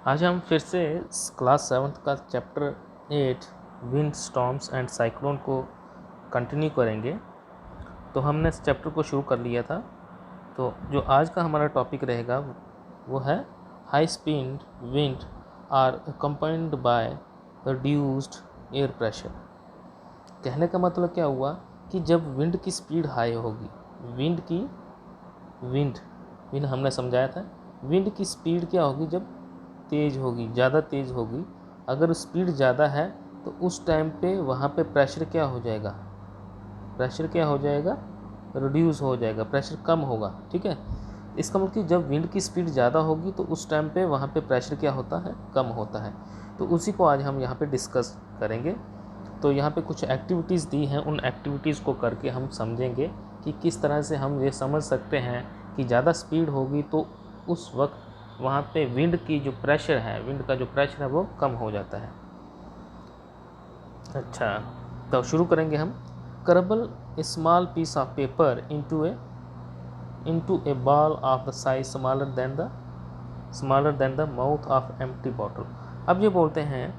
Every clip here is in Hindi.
आज हम फिर से क्लास 7th का chapter 8 wind storms and cyclone को कंटिन्यू करेंगे। तो हमने इस चैप्टर को शुरू कर लिया था। तो जो आज का हमारा टॉपिक रहेगा वो है high speed wind are accompanied by reduced air pressure. कहने का मतलब क्या हुआ कि जब विंड की स्पीड हाई होगी, विंड हमने समझाया था, विंड की स्पीड क्या होगी जब तेज़ होगी, ज़्यादा तेज़ होगी। अगर स्पीड ज़्यादा है तो उस टाइम पे वहाँ पे प्रेशर क्या हो जाएगा, रिड्यूस हो जाएगा, प्रेशर कम होगा। ठीक है, इसका मतलब कि जब विंड की स्पीड ज़्यादा होगी तो उस टाइम पे वहाँ पे प्रेशर क्या होता है, कम होता है। तो उसी को आज हम यहाँ पे डिस्कस करेंगे। तो यहाँ पे कुछ एक्टिविटीज़ दी हैं, उन एक्टिविटीज़ को करके हम समझेंगे कि किस तरह से हम ये समझ सकते हैं कि ज़्यादा स्पीड होगी तो उस वक्त वहाँ पे विंड का जो प्रेशर है वो कम हो जाता है। अच्छा, तो शुरू करेंगे हम। Crumple a small piece of paper into a ball of the size smaller than the mouth of empty bottle. अब ये बोलते हैं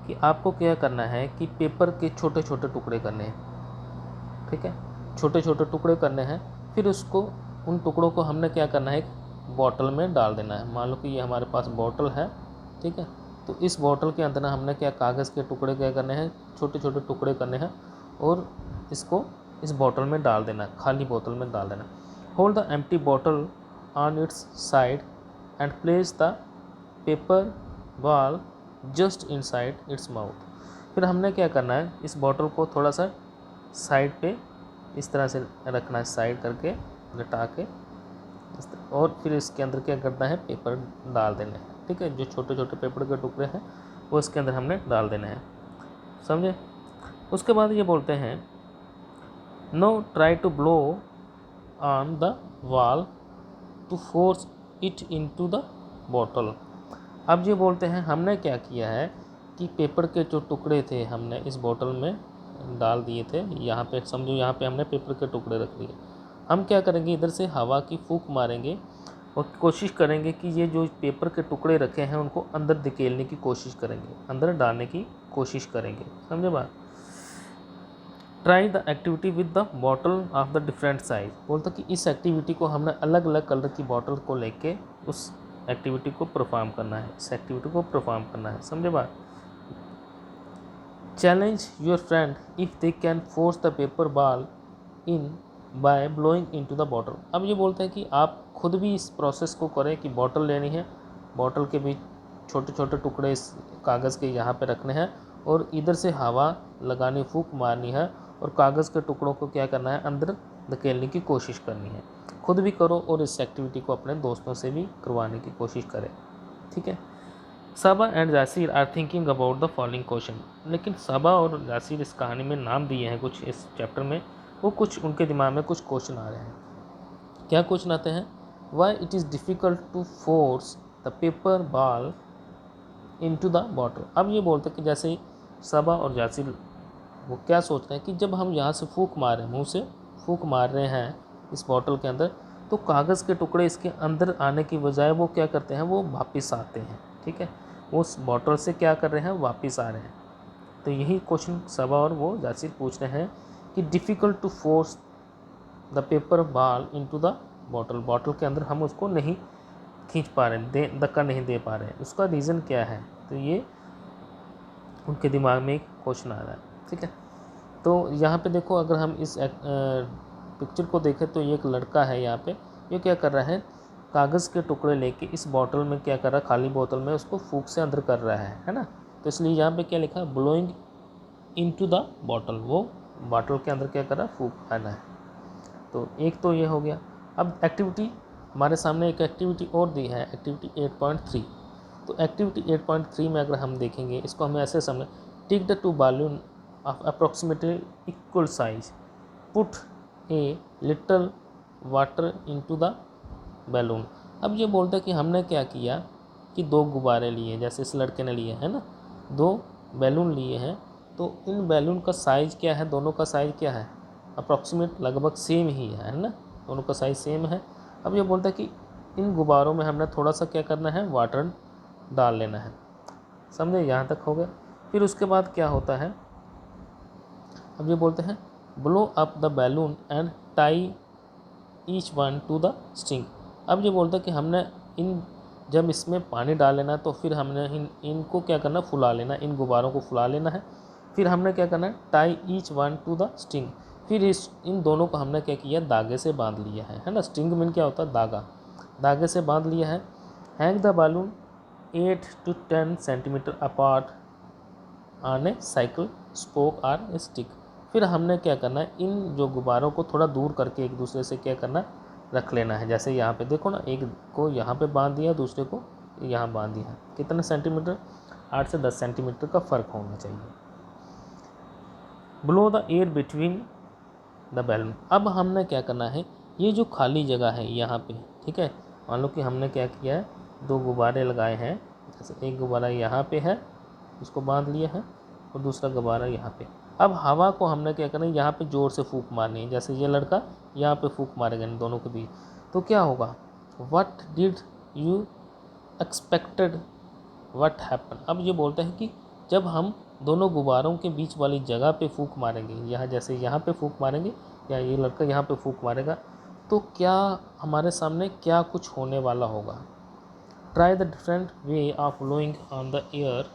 कि आपको क्या करना है कि पेपर के छोटे छोटे टुकड़े करने हैं। ठीक है, छोटे छोटे टुकड़े करने हैं, फिर उसको उन टुकड़ों को हमने क्या करना है, एक बॉटल में डाल देना है। मान लो कि ये हमारे पास बॉटल है। ठीक है, तो इस बॉटल के अंदर हमने क्या कागज़ के टुकड़े क्या करने हैं, छोटे छोटे टुकड़े करने हैं और इसको इस बॉटल में डाल देना है, खाली बोतल में डाल देना। Hold the empty bottle on it's side and place the paper ball just inside its mouth. फिर हमने क्या करना है, इस बॉटल को थोड़ा सा साइड पे इस तरह से रखना है, साइड करके लटा के, और फिर इसके अंदर क्या करना है, पेपर डाल देने हैं। ठीक है, जो छोटे छोटे पेपर के टुकड़े हैं वो इसके अंदर हमने डाल देने हैं, समझे। उसके बाद ये बोलते हैं no try to blow on the wall to force it into the bottle. अब ये बोलते हैं हमने क्या किया है कि पेपर के जो टुकड़े थे हमने इस बोतल में डाल दिए थे। यहाँ पे समझो, यहाँ पे हमने पेपर के टुकड़े रख दिए। हम क्या करेंगे, इधर से हवा की फूंक मारेंगे और कोशिश करेंगे कि ये जो पेपर के टुकड़े रखे हैं उनको अंदर धकेलने की कोशिश करेंगे, अंदर डालने की कोशिश करेंगे, समझे बात। Try the activity with the bottle of the different size. बोलता कि इस एक्टिविटी को हमने अलग अलग कलर की बॉटल को लेके उस एक्टिविटी को परफॉर्म करना है, समझे बात। Challenge your friend if they can force the paper ball in by blowing into the bottle. अब ये बोलते हैं कि आप खुद भी इस प्रोसेस को करें कि बॉटल लेनी है, बॉटल के बीच छोटे छोटे टुकड़े इस कागज़ के यहाँ पे रखने हैं और इधर से हवा लगानी, फूंक मारनी है और कागज़ के टुकड़ों को क्या करना है, अंदर धकेलने की कोशिश करनी है। खुद भी करो और इस एक्टिविटी को अपने दोस्तों से भी करवाने की कोशिश करें। ठीक है। Saba and Jasir are thinking about the following question. लेकिन सबा और जासिर इस कहानी में नाम दिए हैं कुछ इस चैप्टर में, वो कुछ उनके दिमाग में कुछ क्वेश्चन आ रहे हैं। क्या क्वेश्चन आते हैं, why it is difficult to force the paper ball into the bottle. अब ये बोलते हैं कि जैसे सबा और जासिर वो क्या सोचते हैं कि जब हम यहाँ से फूंक मार रहे हैं, मुँह से फूंक मार रहे हैं इस बॉटल के अंदर, तो कागज़ के टुकड़े इसके अंदर आने की बजाय वो क्या करते हैं, वो वापस आते हैं। ठीक है, वो उस बॉटल से क्या कर रहे हैं, वापस आ रहे हैं। तो यही क्वेश्चन सबा और वो जासिर पूछ रहे हैं कि difficult to force the paper ball into the bottle के अंदर हम उसको नहीं खींच पा रहे हैं, धक्का नहीं दे पा रहे हैं, उसका रीज़न क्या है। तो ये उनके दिमाग में एक क्वेश्चन आ रहा है। ठीक है, तो यहाँ पे देखो, अगर हम इस पिक्चर को देखें तो ये एक लड़का है यहाँ पे, ये क्या कर रहा है, कागज़ के टुकड़े लेके इस बॉटल में क्या कर रहा है, खाली बोतल में उसको फूंक से अंदर कर रहा है ना। तो इसलिए यहाँ पे क्या लिखा है, ब्लोइंग इनटू द बॉटल, वो बॉटल के अंदर क्या कर रहा है, फूंक आना है। तो एक तो ये हो गया। अब एक्टिविटी हमारे सामने एक एक्टिविटी और दी है, एक्टिविटी 8.3। तो एक्टिविटी 8.3 में अगर हम देखेंगे, इसको हमें ऐसे समझ, take the two balloon of approximately equal size, put a little water into the balloon. अब ये बोलता है कि हमने क्या किया कि दो गुब्बारे लिए, जैसे इस लड़के ने लिए है ना, दो बैलून लिए हैं। तो इन बैलून का साइज़ क्या है, दोनों का साइज़ क्या है, अप्रॉक्सीमेट लगभग सेम ही है ना, दोनों का साइज़ सेम है। अब ये बोलता है कि इन गुब्बारों में हमने थोड़ा सा क्या करना है, वाटर डाल लेना है। समझे, यहाँ तक हो गया। फिर उसके बाद क्या होता है, अब ये बोलते हैं blow up the balloon and tie each one two the string. अब ये बोलता है कि हमने जब इसमें पानी डाल लेना तो फिर हमने इनको क्या करना, फुला लेना, इन गुब्बारों को फुला लेना है। फिर हमने क्या करना है, tie each one two the string. फिर इन दोनों को हमने क्या किया, धागे से बांध लिया है ना। स्ट्रिंग मीन क्या होता है, धागा, धागे से बांध लिया है। Hang the balloon 8 to 10 centimetre apart on a cycle spoke or a stick. फिर हमने क्या करना है, इन जो गुब्बारों को थोड़ा दूर करके एक दूसरे से क्या करना, रख लेना है। जैसे यहाँ पे देखो ना, एक को यहाँ पे बांध दिया, दूसरे को यहाँ बांध दिया। कितने सेंटीमीटर, 8 से 10 सेंटीमीटर का फ़र्क होना चाहिए। Blow the air between the balloon. अब हमने क्या करना है, ये जो खाली जगह है यहाँ पे, ठीक है, मान लो कि हमने क्या किया है, 2 गुब्बारे लगाए हैं। जैसे एक गुब्बारा यहाँ पे है, उसको बांध लिया है, और दूसरा गुब्बारा यहाँ पे। अब हवा को हमने क्या करना है, यहाँ पे ज़ोर से फूंक मारनी है। जैसे ये लड़का यहाँ पे फूंक मारेगा इन दोनों के बीच, तो क्या होगा, what did you expected what happen. अब ये बोलते हैं कि जब हम दोनों गुब्बारों के बीच वाली जगह पे फूंक मारेंगे, यहाँ जैसे यहाँ पे फूंक मारेंगे या ये लड़का यहाँ पे फूंक मारेगा, तो क्या हमारे सामने क्या कुछ होने वाला होगा। Try the different way of blowing on the air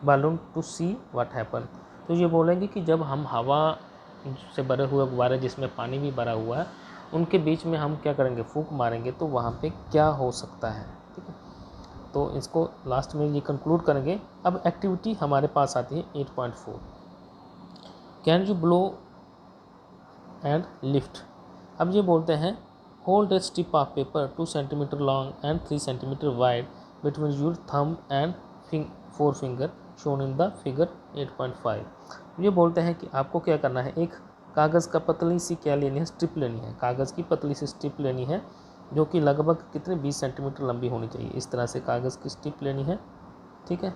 balloon to see what happen. तो ये बोलेंगे कि जब हम हवा से भरे हुए गुब्बारे जिसमें पानी भी भरा हुआ है, उनके बीच में हम क्या करेंगे, फूंक मारेंगे, तो वहाँ पे क्या हो सकता है। ठीक है, तो इसको लास्ट में ये कंक्लूड करेंगे। अब एक्टिविटी हमारे पास आती है 8.4, can you blow and lift. अब ये बोलते हैं hold a strip of paper 2 centimetre long and 3 centimetre wide between your thumb and 4 finger shown in the figure 8.5। ये बोलते हैं कि आपको क्या करना है, एक कागज़ का पतली सी क्या लेनी है, स्ट्रिप लेनी है, कागज़ की पतली सी स्ट्रिप लेनी है, जो कि लगभग कितने 20 सेंटीमीटर लंबी होनी चाहिए। इस तरह से कागज़ की स्ट्रिप लेनी है, ठीक है,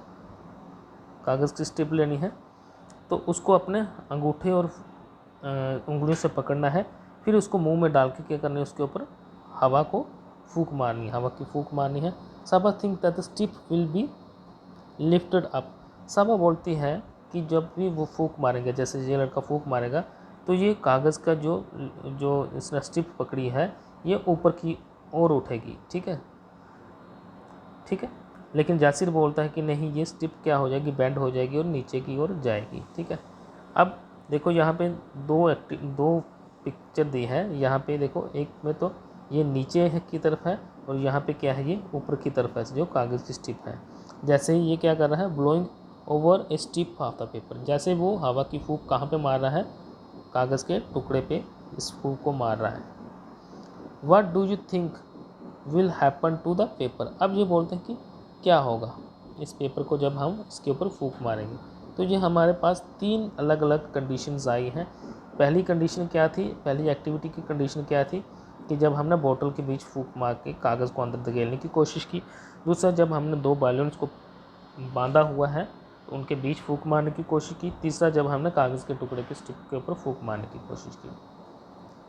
कागज़ की स्ट्रिप लेनी है। तो उसको अपने अंगूठे और उंगलियों से पकड़ना है। फिर उसको मुंह में डाल के क्या करना है, उसके ऊपर हवा को फूंक मारनी है, हवा की फूंक मारनी है। साबा think that the strip will be lifted up. साबा बोलती है कि जब भी वो फूंक मारेंगे, जैसे ये लड़का फूंक मारेगा, तो ये कागज़ का जो इसने स्ट्रिप पकड़ी है, ये ऊपर की ओर उठेगी। ठीक है, ठीक है। लेकिन जासिर बोलता है कि नहीं, ये स्ट्रिप क्या हो जाएगी, बेंड हो जाएगी और नीचे की ओर जाएगी। ठीक है, अब देखो यहाँ पे दो पिक्चर दी है। यहाँ पे देखो, एक में तो ये नीचे की तरफ है और यहाँ पे क्या है, ये ऊपर की तरफ है, जो कागज़ की स्ट्रिप है। जैसे ही ये क्या कर रहा है, blowing over A strip of the paper, जैसे वो हवा की फूंक कहाँ पे मार रहा है, कागज़ के टुकड़े पे इस फूंक को मार रहा है। What do you think will happen to the paper. अब ये बोलते हैं कि क्या होगा इस पेपर को जब हम इसके ऊपर फूंक मारेंगे। तो ये हमारे पास 3 अलग अलग कंडीशंस आई हैं। पहली कंडीशन क्या थी, पहली एक्टिविटी की कंडीशन क्या थी कि जब हमने बोतल के बीच फूंक मार के कागज़ को अंदर धकेलने की कोशिश की। दूसरा, जब हमने 2 बैलून्स को बांधा हुआ है तो उनके बीच फूंक मारने की कोशिश की। तीसरा, जब हमने कागज़ के टुकड़े के स्टिक के ऊपर फूंक मारने की कोशिश की।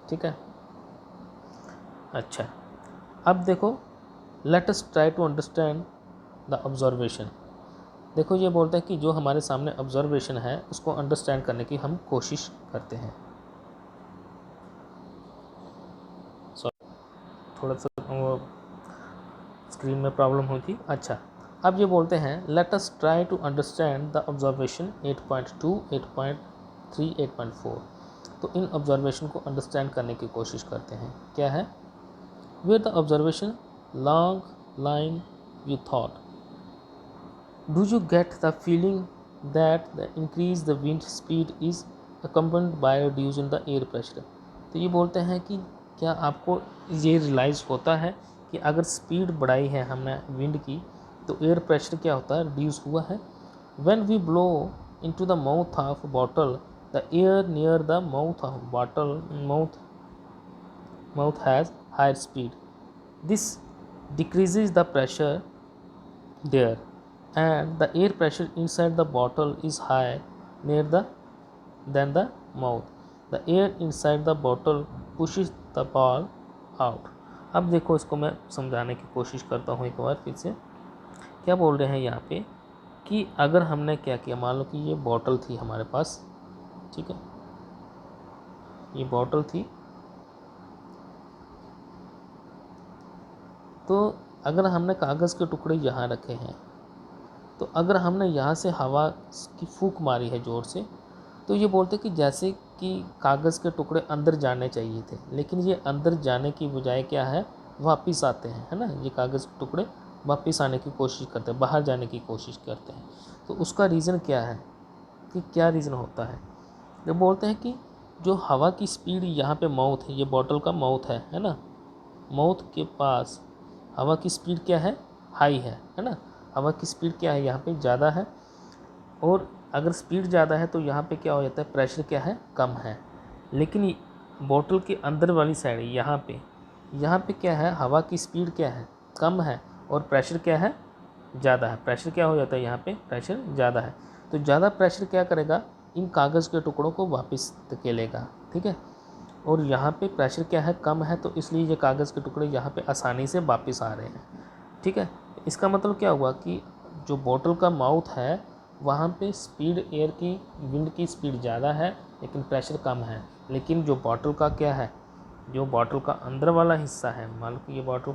ठीक है, अच्छा, अब देखो, let us try to understand the observation. देखो, ये बोलता है कि जो हमारे सामने ऑब्जर्वेशन है उसको अंडरस्टैंड करने की हम कोशिश करते हैं। थोड़ा सा स्क्रीन में प्रॉब्लम हुई थी। अच्छा, अब ये बोलते हैं let us try to understand the observation 8.2, 8.3, 8.4। तो इन ऑब्जर्वेशन को अंडरस्टैंड करने की कोशिश करते हैं। क्या है, where the observation long line you thought, do you get the feeling that the increase the wind speed is accompanied by a reduce in the air pressure। तो ये बोलते हैं कि क्या आपको ये रियलाइज़ होता है कि अगर स्पीड बढ़ाई है हमने विंड की तो एयर प्रेशर क्या होता है, रिड्यूस हुआ है। When we blow into the mouth of bottle, the air near the mouth of bottle mouth has higher speed, this decreases the pressure there and the air pressure inside the bottle is high near than the mouth. The air inside the bottle pushes the ball out। अब देखो, इसको मैं समझाने की कोशिश करता हूँ एक बार फिर से। क्या बोल रहे हैं यहाँ पे कि अगर हमने क्या किया, मान लो कि ये बॉटल थी हमारे पास, ठीक है, ये बॉटल थी, तो अगर हमने कागज़ के टुकड़े यहाँ रखे हैं, तो अगर हमने यहाँ से हवा की फूंक मारी है ज़ोर से, तो ये बोलते कि जैसे कि कागज़ के टुकड़े अंदर जाने चाहिए थे, लेकिन ये अंदर जाने की बजाय क्या है, वापस आते हैं, है ना। ये कागज़ के टुकड़े वापस आने की कोशिश करते हैं, बाहर जाने की कोशिश करते हैं। तो उसका रीज़न क्या है, कि क्या रीज़न होता है। ये बोलते हैं कि जो हवा की स्पीड यहाँ पे माउथ है, ये बॉटल का माउथ है ना, माउथ के पास हवा की स्पीड क्या है, हाई है ना। हवा की स्पीड क्या है यहाँ पे, ज़्यादा है, और अगर स्पीड ज़्यादा है तो यहाँ पे क्या हो जाता है, प्रेशर क्या है, कम है। लेकिन बोतल के अंदर वाली साइड यहाँ पे क्या है, हवा की स्पीड क्या है, कम है, और प्रेशर क्या है, ज़्यादा है। प्रेशर क्या हो जाता है यहाँ पे, प्रेशर ज़्यादा है। तो ज़्यादा प्रेशर क्या करेगा, इन कागज़ के टुकड़ों को वापस धकेलेगा, ठीक है। और यहाँ पे प्रेशर क्या है, कम है, तो इसलिए ये कागज़ के टुकड़े यहाँ पे आसानी से वापस आ रहे हैं, ठीक है। इसका मतलब क्या हुआ कि जो बोतल का माउथ है वहाँ पे स्पीड एयर की, विंड की स्पीड ज़्यादा है, लेकिन प्रेशर कम है। लेकिन जो बॉटल का क्या है, जो बॉटल का अंदर वाला हिस्सा है, मान लो कि ये बॉटल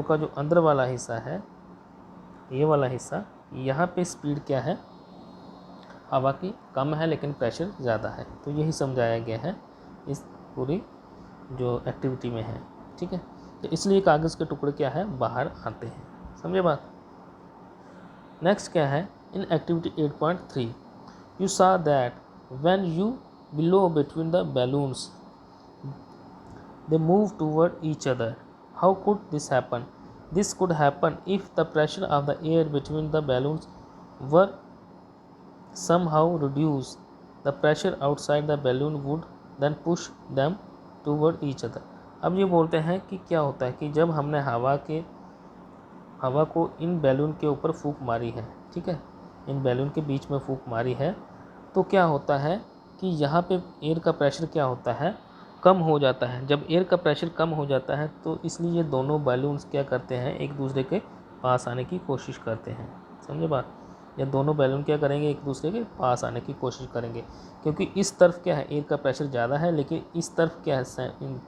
का जो अंदर वाला हिस्सा है, ये वाला हिस्सा, यहाँ पे स्पीड क्या है, हवा की कम है, लेकिन प्रेशर ज़्यादा है। तो यही समझाया गया है इस पूरी जो एक्टिविटी में है, ठीक है। तो इसलिए कागज़ के टुकड़े क्या है, बाहर आते हैं, समझे बात। नेक्स्ट क्या है, इन एक्टिविटी 8.3 यू सा that when you blow between the balloons they move toward each other. How could this happen? This could happen if the pressure of the air between the balloons were somehow reduced. The pressure outside the balloon would then push them toward each other. अब ये बोलते हैं कि क्या होता है कि जब हमने हवा को इन बैलून के ऊपर फूंक मारी है, ठीक है, इन बैलून के बीच में फूंक मारी है, तो क्या होता है कि यहाँ पे एयर का प्रेशर क्या होता है, कम हो जाता है। जब एयर का प्रेशर कम हो जाता है तो इसलिए ये दोनों बैलून्स क्या करते हैं, एक दूसरे के पास आने की कोशिश करते हैं, समझे बात। ये दोनों बैलून क्या करेंगे, एक दूसरे के पास आने की कोशिश करेंगे, क्योंकि इस तरफ क्या है, एयर का प्रेशर ज़्यादा है, लेकिन इस तरफ क्या है, इन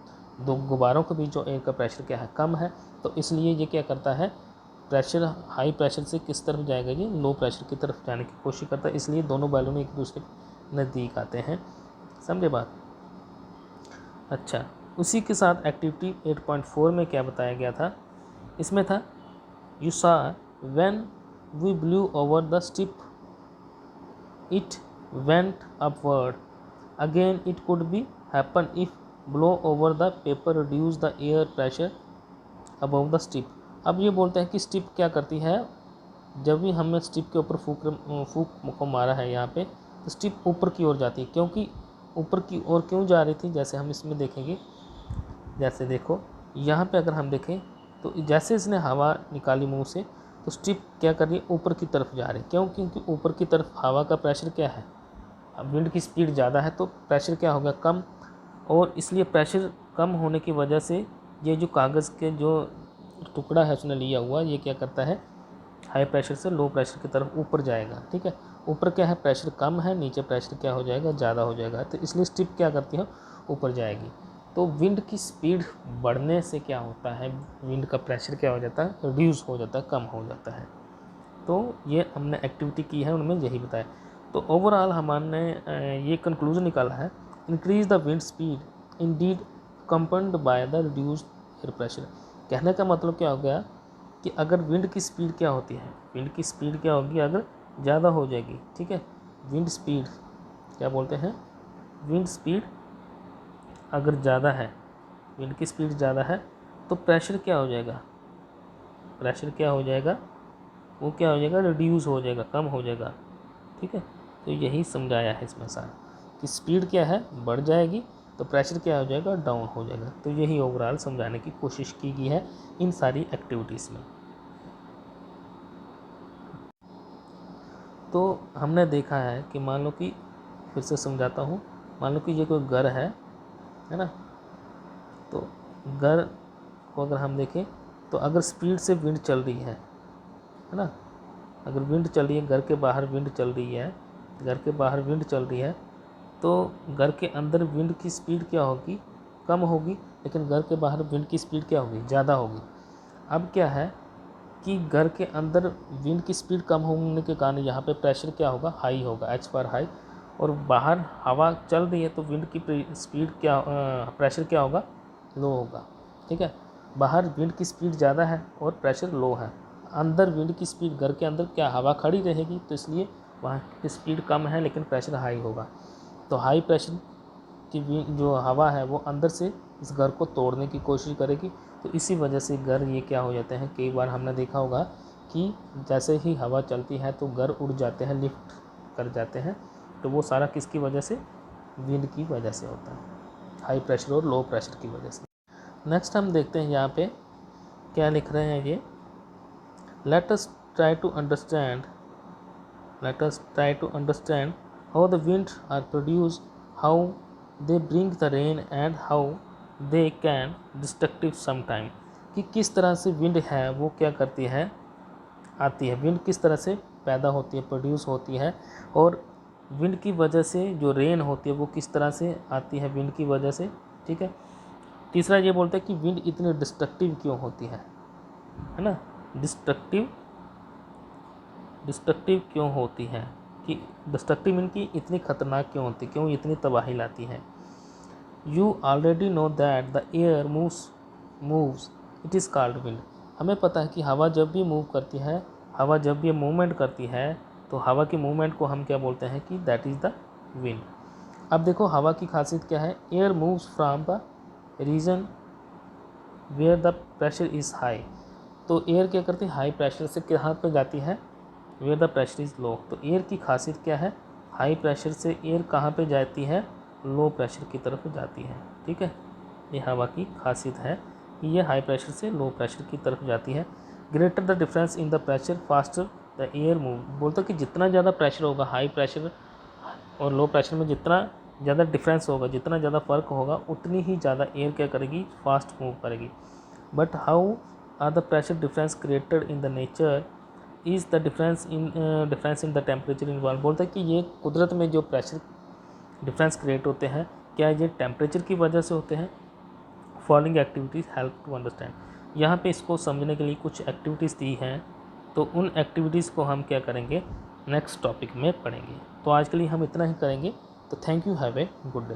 दो गुब्बारों के बीच जो एयर का प्रेशर क्या है, कम है। तो इसलिए ये क्या करता है, प्रेशर हाई प्रेशर से किस तरफ जाएगा, ये लो प्रेशर की तरफ जाने की कोशिश करता है। इसलिए दोनों बैलून एक दूसरे के नज़दीक आते हैं, समझे बात। अच्छा, उसी के साथ एक्टिविटी 8.4 में क्या बताया गया था, इसमें था you saw when we blew over the strip it went upward again it could be happen if blow over the paper reduce the air pressure above the strip. अब ये बोलते हैं कि स्टिप क्या करती है, जब भी हमने स्टिप के ऊपर फूक को मारा है यहाँ पे, तो स्टिप ऊपर की ओर जाती है। क्योंकि ऊपर की ओर क्यों जा रही थी, जैसे हम इसमें देखेंगे, जैसे देखो यहाँ पे अगर हम देखें तो जैसे इसने हवा निकाली मुंह से, तो स्टिप क्या कर रही है, ऊपर की तरफ जा रही है। क्यों, क्योंकि ऊपर की तरफ हवा का प्रेशर क्या है, अब विंड की स्पीड ज़्यादा है, तो प्रेशर क्या होगा, कम। और इसलिए प्रेशर कम होने की वजह से ये जो कागज़ के जो टुकड़ा है उसने लिया हुआ, ये क्या करता है, हाई प्रेशर से लो प्रेशर की तरफ ऊपर जाएगा, ठीक है। ऊपर क्या है, प्रेशर कम है, नीचे प्रेशर क्या हो जाएगा, ज़्यादा हो जाएगा। तो इसलिए स्टिप क्या करती है, ऊपर जाएगी। तो विंड की स्पीड बढ़ने से क्या होता है, विंड का प्रेशर क्या हो जाता है, रिड्यूस हो जाता है, कम हो जाता है। तो ये हमने एक्टिविटी की है, उनमें यही बताया। तो ओवरऑल हमने ये कंक्लूजन निकाला है, increase the wind speed indeed accompanied by the reduced air pressure. कहने का मतलब क्या हो गया कि अगर विंड की स्पीड क्या होती है, विंड की स्पीड क्या होगी, अगर ज़्यादा हो जाएगी, ठीक है, विंड स्पीड क्या बोलते हैं, विंड स्पीड अगर ज़्यादा है, विंड की स्पीड ज़्यादा है, तो प्रेशर क्या हो जाएगा, प्रेशर क्या हो जाएगा, वो क्या हो जाएगा, रिड्यूस हो जाएगा, कम हो जाएगा, ठीक है। तो यही समझाया है इसमें सारा कि स्पीड क्या है, बढ़ जाएगी, तो प्रेशर क्या हो जाएगा, डाउन हो जाएगा। तो यही ओवरऑल समझाने की कोशिश की गई है इन सारी एक्टिविटीज़ में। तो हमने देखा है कि मान लो कि, फिर से समझाता हूँ, मान लो कि ये कोई घर है ना, तो घर को अगर हम देखें तो अगर स्पीड से विंड चल रही है ना, अगर विंड चल रही है, घर के बाहर विंड चल रही है, घर के बाहर विंड चल रही है, तो घर के अंदर विंड की स्पीड क्या होगी, कम होगी, लेकिन घर के बाहर विंड की स्पीड क्या होगी, ज़्यादा होगी। अब क्या है कि घर के अंदर विंड की स्पीड कम होने के कारण यहाँ पे प्रेशर क्या होगा, हाई होगा, एच पर हाई, और बाहर हवा चल रही है तो विंड की स्पीड क्या, प्रेशर क्या होगा, लो होगा। ठीक है, बाहर विंड की स्पीड ज़्यादा है और प्रेशर लो है, अंदर विंड की स्पीड, घर के अंदर क्या हवा खड़ी रहेगी, तो इसलिए वहाँ की स्पीड कम है लेकिन प्रेशर हाई होगा। तो हाई प्रेशर की जो हवा है वो अंदर से इस घर को तोड़ने की कोशिश करेगी, तो इसी वजह से घर ये क्या हो जाते हैं, कई बार हमने देखा होगा कि जैसे ही हवा चलती है तो घर उड़ जाते हैं, लिफ्ट कर जाते हैं, तो वो सारा किसकी वजह से, विंड की वजह से होता है, हाई प्रेशर और लो प्रेशर की वजह से। नेक्स्ट हम देखते हैं यहाँ पे क्या लिख रहे हैं ये, let us try to understand how the wind are produce, how they bring the rain and how they can destructive sometime, कि किस तरह से विंड है वो क्या करती है, आती है, विंड किस तरह से पैदा होती है, प्रोड्यूस होती है, और विंड की वजह से जो रेन होती है वो किस तरह से आती है विंड की वजह से। ठीक है, तीसरा ये बोलते हैं कि विंड इतनी डिस्ट्रक्टिव क्यों होती है ना, डिस्ट्रक्टिव क्यों होती है, कि डिस्ट्रक्टिव मीन की इतनी खतरनाक क्यों होती है, क्यों इतनी तबाही लाती है। You already know that the air moves it is called wind, हमें पता है कि हवा जब भी मूव करती है, हवा जब भी मूवमेंट करती है, तो हवा की मूवमेंट को हम क्या बोलते हैं कि दैट इज़ द विंड। अब देखो हवा की खासियत क्या है, air moves from the region where the pressure is high, तो एयर क्या करती है, हाई प्रेशर से कहाँ पे जाती है, where the pressure is low, तो एयर की खासियत क्या है, हाई प्रेशर से एयर कहाँ पे जाती है, लो प्रेशर की तरफ जाती है। ठीक है, ये हवा की खासियत है कि ये हाई प्रेशर से लो प्रेशर की तरफ जाती है। Greater the difference in the pressure faster the air move, बोलता कि जितना ज़्यादा प्रेशर होगा, हाई प्रेशर और लो प्रेशर में जितना ज़्यादा डिफरेंस होगा, जितना ज़्यादा फ़र्क होगा, उतनी ही ज़्यादा एयर क्या करेगी, फास्ट मूव करेगी। But how are the pressure difference created in the nature is the difference in the temperature involve, बोलता है कि ये कुदरत में जो प्रेशर डिफरेंस क्रिएट होते हैं, क्या ये टेम्परेचर की वजह से होते हैं। Following activities help to understand, यहाँ पे इसको समझने के लिए कुछ एक्टिविटीज़ दी हैं, तो उन एक्टिविटीज़ को हम क्या करेंगे, नेक्स्ट टॉपिक में पढ़ेंगे। तो आज के लिए हम इतना ही करेंगे, तो thank you, have a good day.